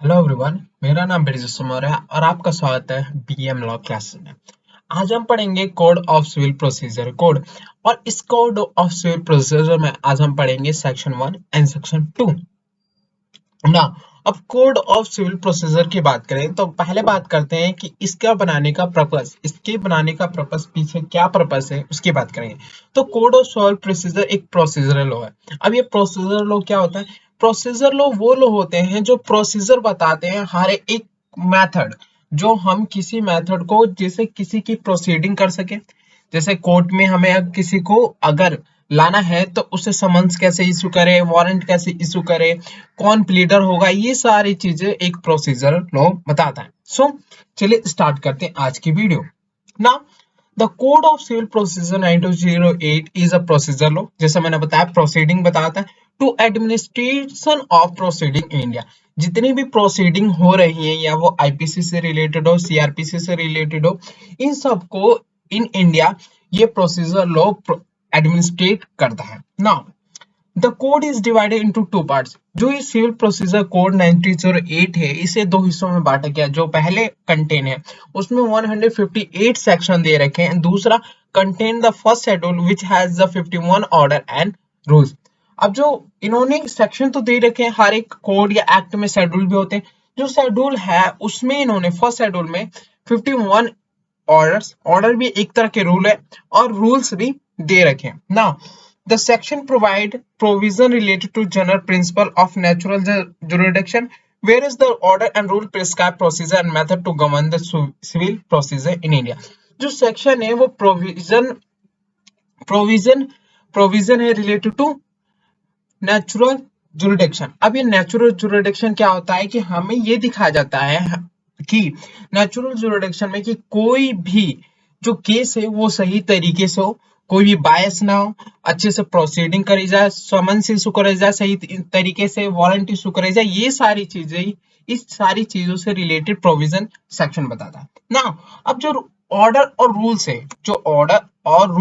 Hello everyone, मेरा नाम ब्रिजेश मौर्य है और आपका स्वागत है बीएम लॉ क्लासेस में। आज हम पढ़ेंगे code of civil procedure code. और इस कोड ऑफ सिविल प्रोसीजर में आज हम पढ़ेंगे सेक्शन 1 एंड सेक्शन 2 ना। अब कोड ऑफ सिविल प्रोसीजर की बात करें तो पहले बात करते हैं कि इसके बनाने का पर्पस पीछे क्या पर्पस है उसकी बात करेंगे। तो कोड ऑफ सिविल प्रोसीजर एक प्रोसीजरल लॉ है। अब ये प्रोसीजर लॉ क्या होता है? प्रोसीजर लॉ वो लॉ होते हैं जो प्रोसीजर बताते हैं हर एक मेथड, जो हम किसी मेथड को जैसे किसी की प्रोसीडिंग कर सके। जैसे कोर्ट में हमें किसी को अगर लाना है तो उसे समन्स कैसे इशू करे, वारंट कैसे इशू करे, कौन प्लीडर होगा, ये सारी चीजें एक प्रोसीजर लॉ बताता है। सो चलिए स्टार्ट करते हैं आज की वीडियो। ना the code of civil procedure 9208 is a procedure law, जैसे मैंने बताया प्रोसीडिंग बताता है to administration of proceeding in India. जितनी भी प्रोसीडिंग हो रही है या वो आईपीसी से रिलेटेड हो, सीआरपीसी से रिलेटेड हो, इन सबको इन इंडिया ये प्रोसीजर लॉ एडमिनिस्ट्रेट करता है। Now the code is divided into two parts. जो ये सिविल प्रोसीजर कोड 1908 है, इसे दो हिस्सों में बांटा गया। जो पहले कंटेन है उसमें 158 सेक्शन दे रखे हैं। दूसरा contain the first schedule which has the 51 order and rules. अब जो इन्होंने सेक्शन तो दे रखे हैं, हर एक कोड या एक्ट में शेड्यूल भी होते हैं। जो शेड्यूल है उसमें इन्होंने फर्स्ट शेड्यूल में 51 ऑर्डर भी एक तरह के रूल है और रूल्स भी दे रखे हैं। Now the section provide provision related to general principle of natural jurisdiction, whereas the order and rule prescribe procedure and method to govern the civil procedure in India। जो सेक्शन है वो provision provision है related to natural jurisdiction. अब ये natural jurisdiction क्या होता है कि हमें ये दिखाया जाता है कि नेचुरल जुरिडिक्शन में कि कोई भी जो केस है वो सही तरीके से हो, कोई भी बायस ना हो, अच्छे से प्रोसीडिंग करी जाए, समन्स इशू करे जाए सही तरीके से, वारंट इशू करे जाए, ये सारी चीजें, इस सारी चीजों से रिलेटेड प्रोविजन सेक्शन बताता है ना। अब जो ऑर्डर और रूल्स है, जो ऑर्डर और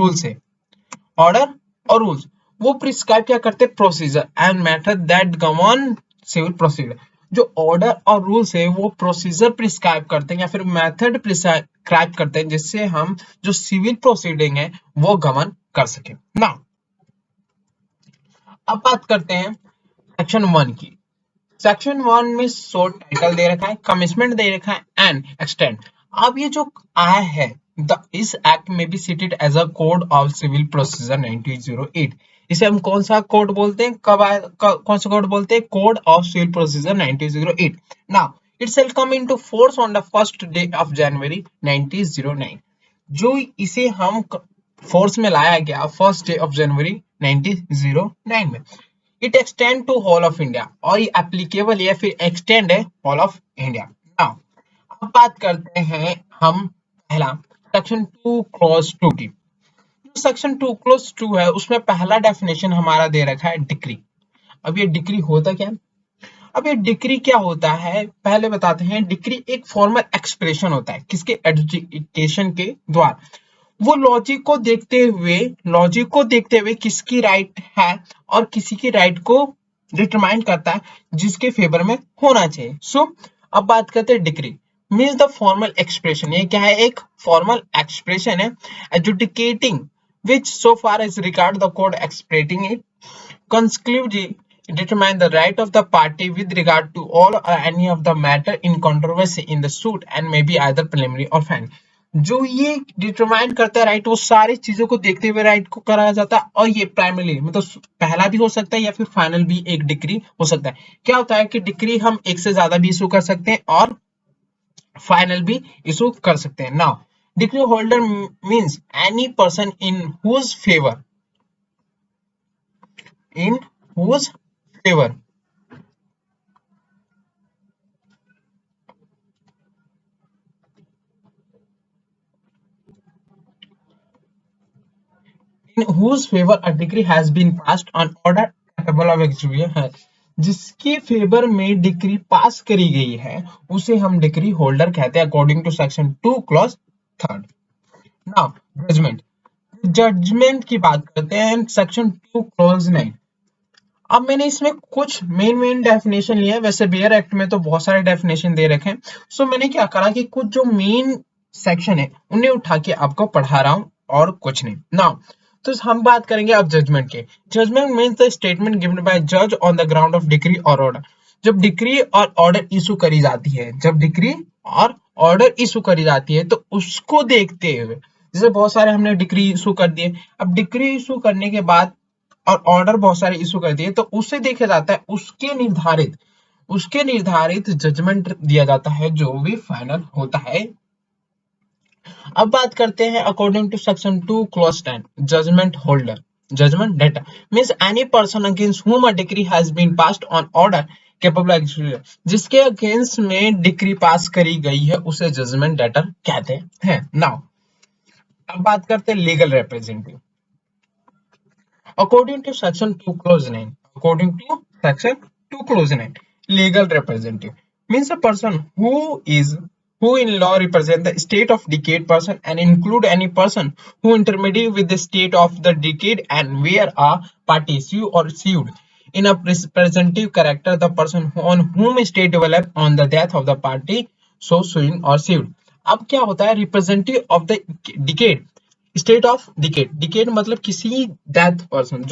रूल्स वो प्रिस्क्राइब क्या करते हैं? Procedure and method that govern civil procedure. जो ऑर्डर और रूल्स है वो प्रोसीजर प्रिस्क्राइब करते हैं या फिर मेथड प्रिस्क्राइब करते हैं जिससे हम जो सिविल प्रोसीडिंग है वो गवर्न कर सके ना। अब बात करते हैं सेक्शन 1 की। सेक्शन 1 में शॉर्ट टाइटल दे रखा है, कमिटमेंट दे रखा है एंड एक्सटेंड। अब ये जो आया है इस एक्ट में भी cited as a code of civil procedure 1908। इसे हम कौन सा कोड बोलते हैं? कौन सा कोड बोलते हैं? Code of civil procedure 1908। Now it shall come into force on the first day of January 1909। जो इसे हम फोर्स में लाया गया फर्स्ट डे ऑफ जनवरी 1909 में। It extend to whole of India, और ये एप्लीकेबल है या फिर एक्सटेंड है होल ऑफ इंडिया। नाउ अब बात करते हैं हम पहला सेक्शन 2 क्लॉज 2 की। जो सेक्शन 2 क्लॉज 2 है उसमें पहला डेफिनेशन हमारा दे रखा है डिक्री। अब ये डिक्री होता क्या है? अब ये डिक्री क्या होता है पहले बताते हैं। डिक्री एक फॉर्मल एक्सप्रेशन होता है, किसके? एडजुडिकेशन के द्वारा। वो लॉजिक को देखते हुए किसकी राइट है और किसी की राइट को डिटरमाइन करता है जिसके फेवर में होना चाहिए। सो अब बात करते हैं decree means the formal expression. ये क्या है? एक फॉर्मल एक्सप्रेशन है adjudicating which so far as regard the code expressing it conclusively determine the right of the party with regard to all or any of the matter in controversy in the suit and may be either preliminary or final। जो ये determine करता है right, वो सारी चीजों को देखते हुए राइट को कराया जाता है। और ये प्राइमरी मतलब पहला भी हो सकता है या फिर फाइनल भी एक डिक्री हो सकता है। क्या होता है कि डिक्री हम एक से ज्यादा भी इशू कर सकते हैं और फाइनल भी इशू कर सकते हैं। Now decree holder means any person in whose favour in whose favor a decree has been passed on order capable of execution है। जिसके फेवर में डिक्री पास करी गई है उसे हम डिक्री होल्डर कहते हैं according to section 2 clause 3। Now judgment की बात करते हैं सेक्शन 2 क्लॉज 9। अब मैंने इसमें कुछ मेन डेफिनेशन लिया है, वैसे बेयर एक्ट में तो बहुत सारे डेफिनेशन दे रखे हैं, सो मैंने क्या करा कि कुछ जो मेन सेक्शन है उन्हें उठा के आपको पढ़ा रहा हूँ और कुछ नहीं ना। तो हम बात करेंगे अब जजमेंट के। Judgment means the statement given by जज on the ground of decree और ऑर्डर। जब डिक्री और ऑर्डर इशू करी जाती है, जब डिक्री और ऑर्डर इशू करी जाती है तो उसको देखते हुए, जैसे बहुत सारे हमने डिक्री इशू कर दिए, अब डिक्री इशू करने के बाद और ऑर्डर बहुत सारे इशू कर दिए तो उसे देखा जाता है, उसके निर्धारित जजमेंट दिया जाता है जो भी फाइनल होता है। अब बात करते हैं according to section 2 clause 10 judgment holder. Judgment debtor means any person against whom a decree has been passed on order capable execution. जिसके अगेंस्ट में डिक्री पास करी गई है उसे जजमेंट डेटर कहते हैं। नाउ अब बात करते हैं legal representative. According to section 2 clause 9, according to section 2 clause 9, legal representative means a person who in law represent the state of decayed person and include any person who intermediate with the state of the decayed and where a party sue or sued in a representative character the person on whom state develop on the death of the party so suing or sued। अब क्या होता है representative of the decade, state of decade. Decade मतलब किसी death person,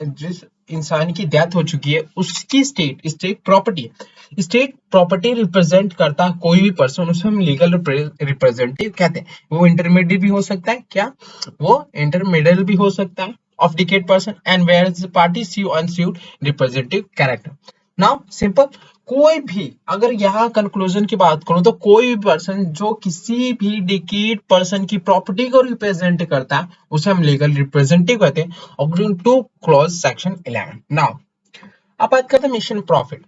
जिस इंसान की death हो चुकी है उसकी स्टेट प्रॉपर्टी रिप्रेजेंट करता कोई भी पर्सन, उसे हम लीगल रिप्रेजेंटेटिव कहते हैं। वो इंटरमीडिएट भी हो सकता है, क्या वो इंटरमीडिएट भी हो सकता है of deceased person and where is party sue unsued representative character. Now simple, कोई भी, अगर यहाँ कंक्लूजन की बात करूं तो कोई भी पर्सन जो किसी भी डिकेड पर्सन की प्रॉपर्टी को रिप्रेजेंट करता है उसे हम लीगल रिप्रेजेंटेटिव कहते हैं according two clause section 11। Now अब बात करते हैं मिशन प्रॉफिट।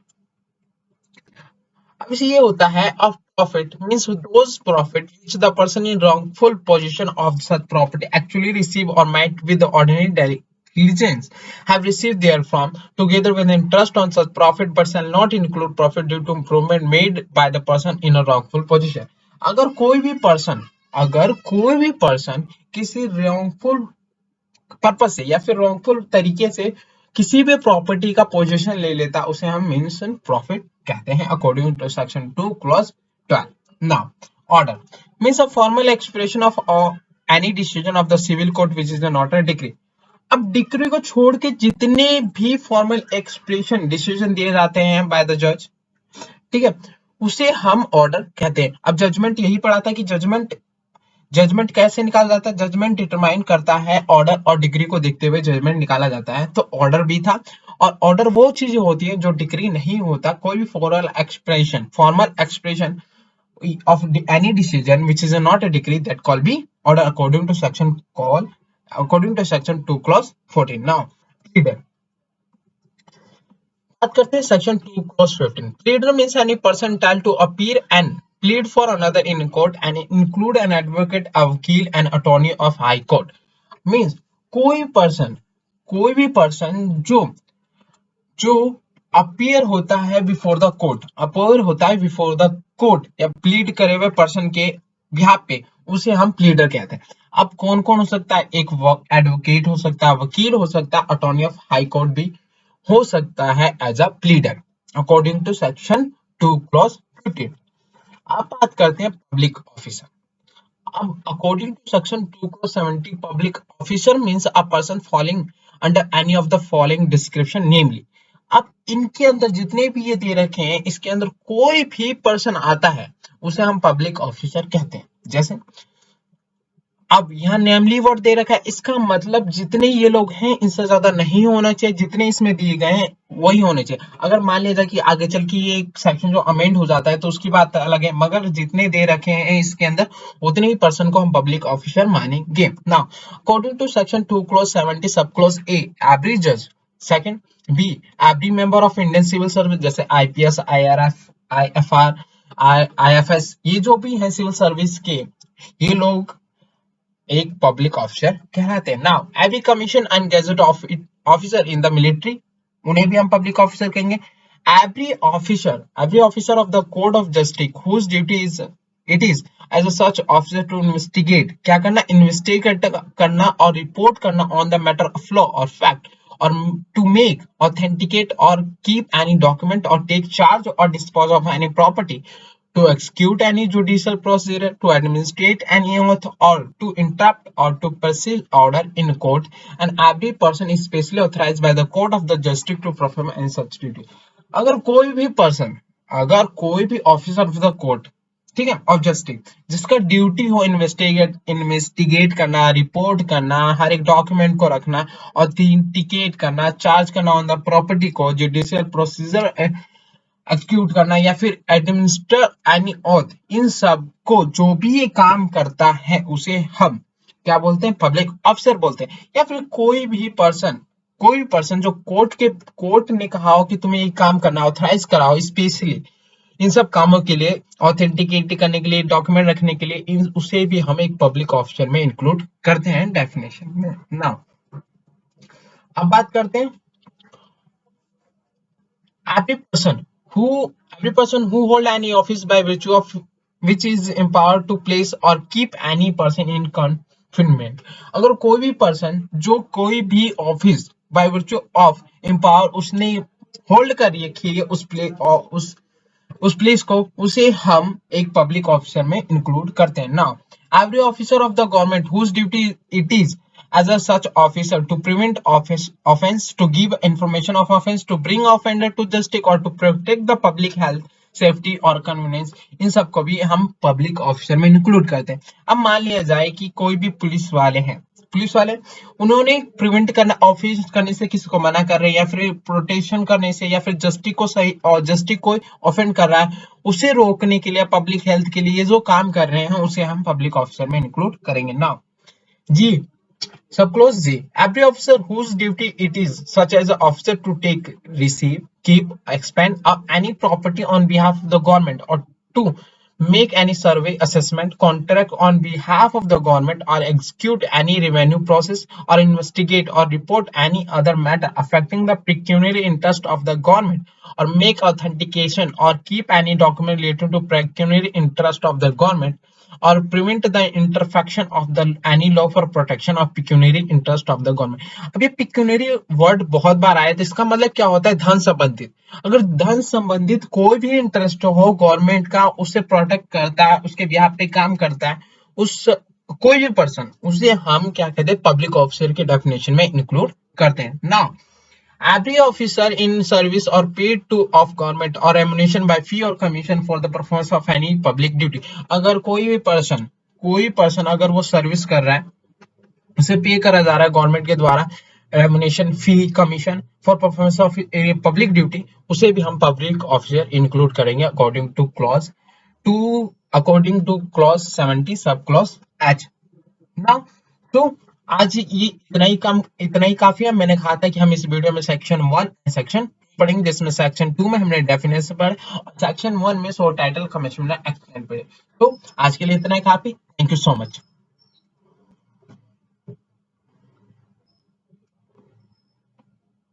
अब इसे ये होता है of profit means those profit which the person in wrongful possession of such property actually receive or might with the ordinary diligence have received therefrom together with interest on such profit but shall not include profit due to improvement made by the person in a wrongful position। अगर कोई भी person किसी wrongful purpose से या फिर wrongful तरीके से किसी भी प्रॉपर्टी का पोजीशन ले लेता उसे हम मीन्स प्रॉफिट कहते हैं according to section 2 clause 12। Now order means a formal expression of any decision of the civil court which is not a decree. अब डिक्री को छोड़ के जितने भी फॉर्मल एक्सप्रेशन डिसीजन दिए जाते हैं बाय द जज, ठीक है, उसे हम ऑर्डर कहते हैं। अब जजमेंट यही पढ़ा था कि जजमेंट कैसे निकाला जाता है, जजमेंट डिटरमाइन करता है ऑर्डर और डिग्री को देखते हुए जजमेंट निकाला जाता है। तो ऑर्डर भी था, और ऑर्डर वो चीज होती है जो डिग्री नहीं होता। कोई भी formal expression of any decision which is not a decree that call be order according to section 2 clause 14। now pleader बात करते हैं section 2 clause 15। pleader means any person entitled to appear and plead for another in court and include an advocate, a वकील and attorney of high court। means कोई भी person जो appear होता है before the court या plead करे हुए person के बिहाफ पे, उसे हम प्लीडर कहते हैं। अब कौन कौन हो सकता है, एक एडवोकेट हो सकता है, वकील हो सकता है, अटॉर्नी ऑफ हाई कोर्ट भी हो सकता है as a pleader according to section 2 clause 15। अब बात करते हैं पब्लिक ऑफिसर। अब according to section 2 clause 17 public officer means a person falling under any of the following description namely. अब इनके अंदर जितने भी ये दे रखे हैं इसके अंदर कोई भी पर्सन आता है उसे हम पब्लिक ऑफिसर कहते हैं। जैसे अब यहाँ नेमली वर्ड दे रखा है, इसका मतलब जितने ये लोग हैं इनसे ज्यादा नहीं होना चाहिए, जितने इसमें दिए गए हैं वही होने चाहिए। अगर मान लिया जाए कि आगे चल के ये सेक्शन जो अमेंड हो जाता है तो उसकी बात अलग है, मगर जितने दे रखे हैं इसके अंदर उतने ही पर्सन को हम पब्लिक ऑफिसर मानेंगे। Now according to section 2 clause 70 sub clause A every जज, second B every member of Indian civil service जैसे आईपीएस, आईआरएफ, आईएफआर, आईएफएस, ये जो भी है सिविल सर्विस के, ये लोग एक पब्लिक ऑफिसर कहलाते हैं। Now every commission and gazetted officer in the military, उन्हें भी हम पब्लिक ऑफिसर कहेंगे। Every officer of the court of justice whose duty it is as a such officer to investigate, क्या करना, इन्वेस्टिगेट करना और रिपोर्ट करना on the matter of law और fact or to make, authenticate or keep any document or take charge or dispose of any property, to execute any judicial procedure, to administrate any oath, or to interrupt or to pursue order in court, and every person is specially authorized by the court of the justice to perform any such duty. अगर कोई भी person, अगर कोई भी officer of the court, ठीक है, of justice, जिसका duty हो इन्वेस्टिगेट करना, रिपोर्ट करना, हर एक डॉक्यूमेंट को रखना, ऑथेंटिकेट करना, चार्ज करना ऑन द प्रॉपर्टी को, जुडिशियल प्रोसीजर एक्सिक्यूट करना, या फिर एडमिनिस्टर एनी ऑथ, इन सब को जो भी ये काम करता है उसे हम क्या बोलते हैं? पब्लिक ऑफिसर बोलते हैं। या फिर कोई भी पर्सन जो कोर्ट ने कहा हो कि तुम्हें ये काम करना, ऑथराइज कराओ स्पेशली इन सब कामों के लिए, ऑथेंटिकेट करने के लिए, डॉक्यूमेंट रखने के लिए, उसे भी हम एक पब्लिक ऑफिसर में इंक्लूड करते हैं डेफिनेशन में। नाउ अब बात करते हैं every person who hold any office by virtue of which is empowered to place or keep any person in confinement। अगर कोई भी पर्सन जो कोई भी office by virtue of empower उसने होल्ड कर रखी है उस प्लेस को, उसे हम एक पब्लिक ऑफिसर में इंक्लूड करते हैं। Now every officer of the government whose duty it is as a such officer to prevent offense, to give information of offense, to bring offender to justice, or to protect the public health, safety और convenience, इन सब को भी हम public officer में include करते हैं। अब मान लिया जाए कि कोई भी पुलिस वाले उन्होंने प्रिवेंट करना, ऑफेंस करने से किसी को मना कर रहे हैं, या फिर प्रोटेक्शन करने से, या फिर जस्टिस को ऑफेंड कर रहा है, उसे रोकने के लिए, पब्लिक हेल्थ के लिए जो काम कर रहे हैं उसे हम पब्लिक ऑफिसर में इंक्लूड करेंगे। Now ji, subclause G, every officer whose duty it is, such as an officer to take, receive, keep, expend any property on behalf of the government, or to make any survey, assessment, contract on behalf of the government, or execute any revenue process, or investigate or report any other matter affecting the pecuniary interest of the government, or make authentication or keep any document related to pecuniary interest of the government, और prevent the infraction of the any law for protection of pecuniary interest of the government. अब ये pecuniary word बहुत बार आया, तो इसका मतलब क्या होता है? धन संबंधित। अगर धन संबंधित कोई भी इंटरेस्ट हो गवर्नमेंट का, उससे प्रोटेक्ट करता है, उसके बिहाफ पे काम करता है, उस कोई भी पर्सन, उसे हम क्या कहते हैं? पब्लिक ऑफिसर के डेफिनेशन में इंक्लूड करते हैं। Now every officer in service or paid to of government or remuneration by fee or commission for the performance of any public duty। अगर कोई पर्सन अगर वो सर्विस कर रहा है, उसे पे करा जा रहा है गवर्नमेंट के द्वारा, remuneration, fee, commission for performance of public duty, उसे भी हम पब्लिक ऑफिसर इंक्लूड करेंगे according two clause 70 sub clause H। Now तो आज ये इतना ही काफी है। मैंने कहा था कि हम इस वीडियो में सेक्शन 1 सेक्शन पढ़ेंगे, जिसमें सेक्शन 2 में हमने डेफिनेशन पढ़े, और सेक्शन 1 में सो टाइटल कमिश्नर एक्सप्लेन पढ़े। तो आज के लिए इतना ही काफी। Thank you so much.